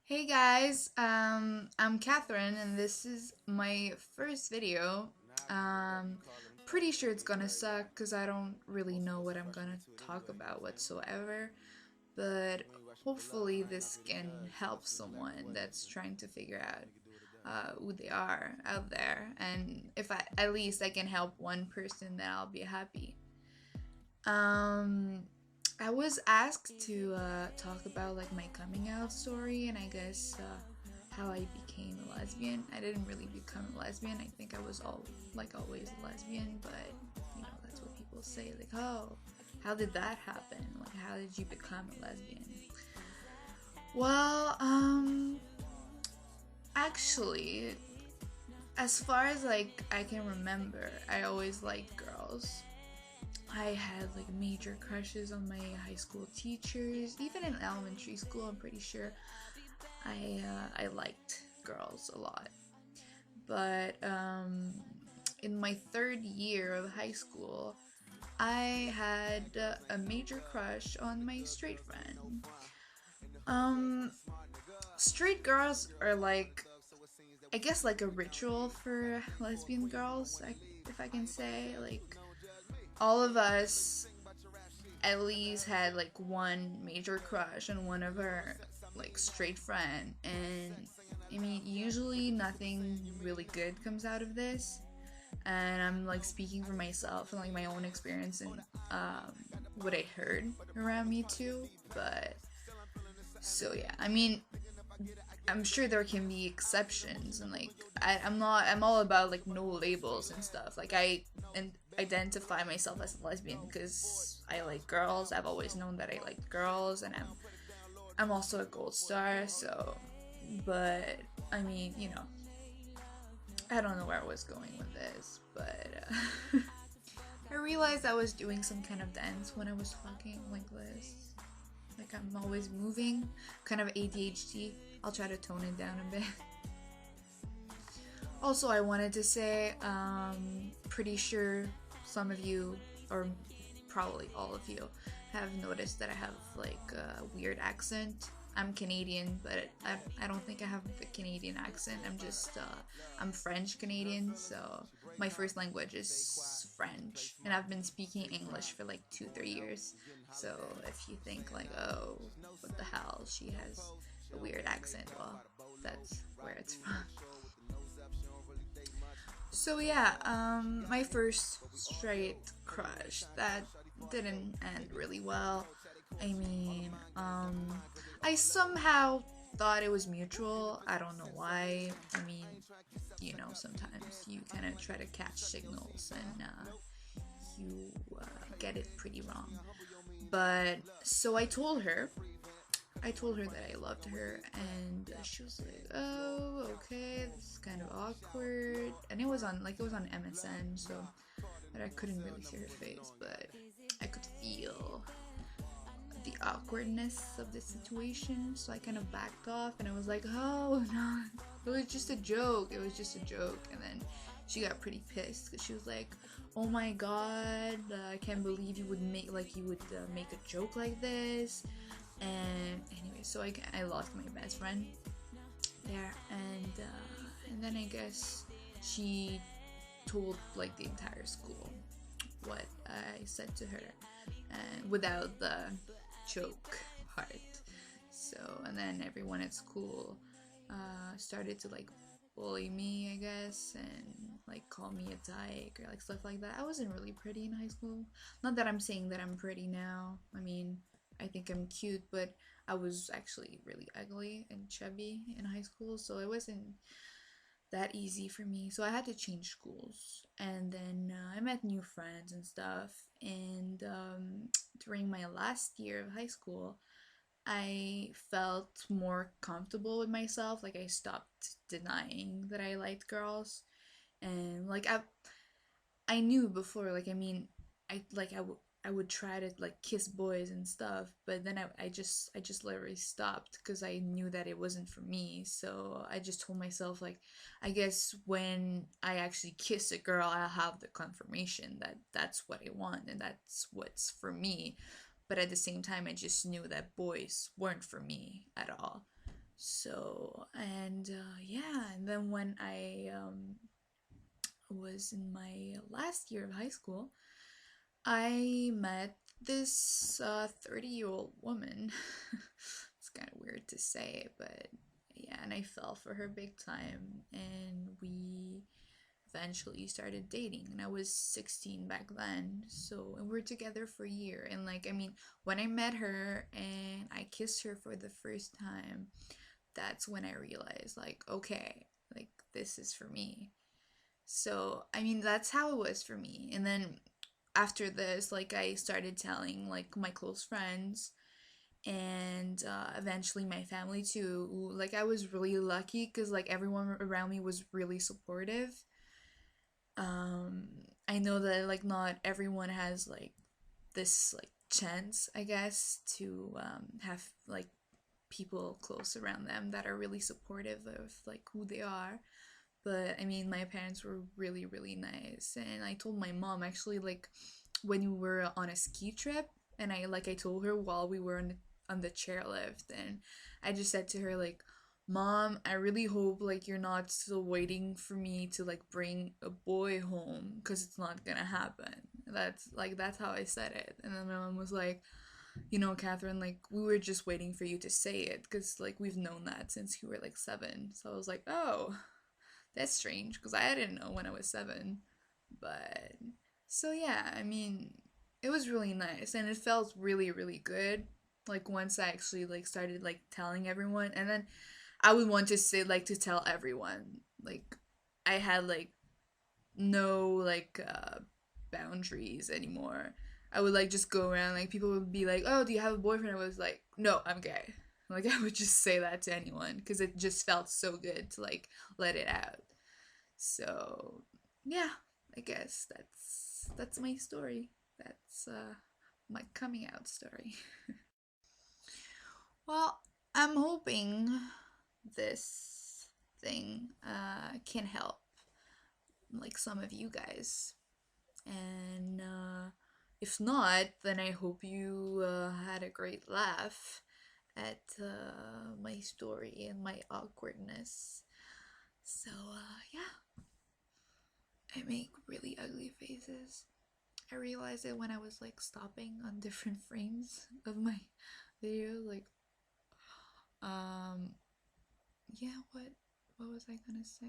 Hey guys, I'm Catherine, and this is my first video. Um, Pretty sure it's gonna suck because I don't really know what I'm gonna talk about whatsoever, but hopefully this can help someone that's trying to figure out who they are out there, and if I at least I can help one person, then I'll be happy. Um, I was asked to talk about like my coming out story and I guess how I became a lesbian. I didn't really become a lesbian. I think I was always a lesbian, but that's what people say. Like, oh, how did that happen? Like, how did you become a lesbian? Well, actually, as far as like I can remember, I always liked girls. I had like major crushes on my high school teachers. Even in elementary school, I'm pretty sure I liked girls a lot. But in my third year of high school, I had a major crush on my straight friend. Um, Straight girls are like, I guess, like a ritual for lesbian girls, if I can say. Like, all of us at least had like one major crush on one of her like straight friend, and I mean usually nothing really good comes out of this, and I'm like speaking for myself and like my own experience and what I heard around me too. But so yeah, I mean, I'm sure there can be exceptions, and like I'm all about like no labels and stuff. Like and identify myself as a lesbian because I like girls. I've always known that I like girls, and I'm also a gold star. So, but I mean, I don't know where I was going with this, but I realized I was doing some kind of dance when I was talking like this. Like I'm always moving, kind of ADHD. I'll try to tone it down a bit. Also, I wanted to say, pretty sure some of you, or probably all of you, have noticed that I have like a weird accent. I'm Canadian, but I don't think I have a Canadian accent. I'm French Canadian, so my first language is French, and I've been speaking English for like 2, 3 years. So if you think like, oh, what the hell, she has a weird accent, well, that's where it's from. So yeah, my first straight crush that didn't end really well. I mean, I somehow thought it was mutual. I don't know why. I mean, sometimes you kind of try to catch signals and you get it pretty wrong. But so I told her that I loved her, and she was like, "Oh, okay, this is kind of awkward." And it was on MSN, so but I couldn't really see her face, but I could feel the awkwardness of the situation. So I kind of backed off, and I was like, "Oh no, it was just a joke. It was just a joke." And then she got pretty pissed because she was like, "Oh my god, I can't believe you would make a joke like this." And anyway, so I lost my best friend there, and then I guess she told like the entire school what I said to her, and without the joke part. So and then everyone at school started to like bully me, I guess, and like call me a dyke or like stuff like that. I wasn't really pretty in high school. Not that I'm saying that I'm pretty now. I mean, I think I'm cute, but I was actually really ugly and chubby in high school, so it wasn't that easy for me. So I had to change schools, and then I met new friends and stuff. And during my last year of high school, I felt more comfortable with myself. Like I stopped denying that I liked girls, and like I knew before. Like I mean, I would try to like kiss boys and stuff, but then I just literally stopped because I knew that it wasn't for me. So I just told myself like, I guess when I actually kiss a girl, I'll have the confirmation that that's what I want and that's what's for me. But at the same time, I just knew that boys weren't for me at all. So, and yeah, and then when I was in my last year of high school, I met this 30-year-old woman. It's kind of weird to say, but yeah, and I fell for her big time, and we eventually started dating. And I was 16 back then, so and we were together for a year. And like, I mean, when I met her and I kissed her for the first time, that's when I realized, like, okay, like this is for me. So, I mean, that's how it was for me. And then after this, like, I started telling, like, my close friends and eventually my family too. Like, I was really lucky because, like, everyone around me was really supportive. Um, I know that, like, not everyone has, like, this, like, chance, I guess, to have, like, people close around them that are really supportive of, like, who they are. But I mean, my parents were really, really nice. And I told my mom actually, like, when we were on a ski trip, and I told her while we were on the chairlift, and I just said to her, like, Mom, I really hope, like, you're not still waiting for me to, like, bring a boy home, because it's not gonna happen. That's how I said it. And then my mom was like, Catherine, like, we were just waiting for you to say it, because, like, we've known that since you were, like, 7. So I was like, oh, that's strange because I didn't know when I was 7. But so yeah, I mean, it was really nice and it felt really, really good. Like once I actually like started like telling everyone, and then I would want to say like to tell everyone. Like I had like no like boundaries anymore. I would like just go around, like people would be like, "Oh, do you have a boyfriend?" I was like, "No, I'm gay." Like I would just say that to anyone because it just felt so good to like let it out. So, yeah, I guess that's my story. That's my coming out story. Well, I'm hoping this thing can help like some of you guys. And if not, then I hope you had a great laugh at my story and my awkwardness. So, yeah, I make really ugly faces. I realized it when I was like stopping on different frames of my video. Like, um, yeah, what was I gonna say?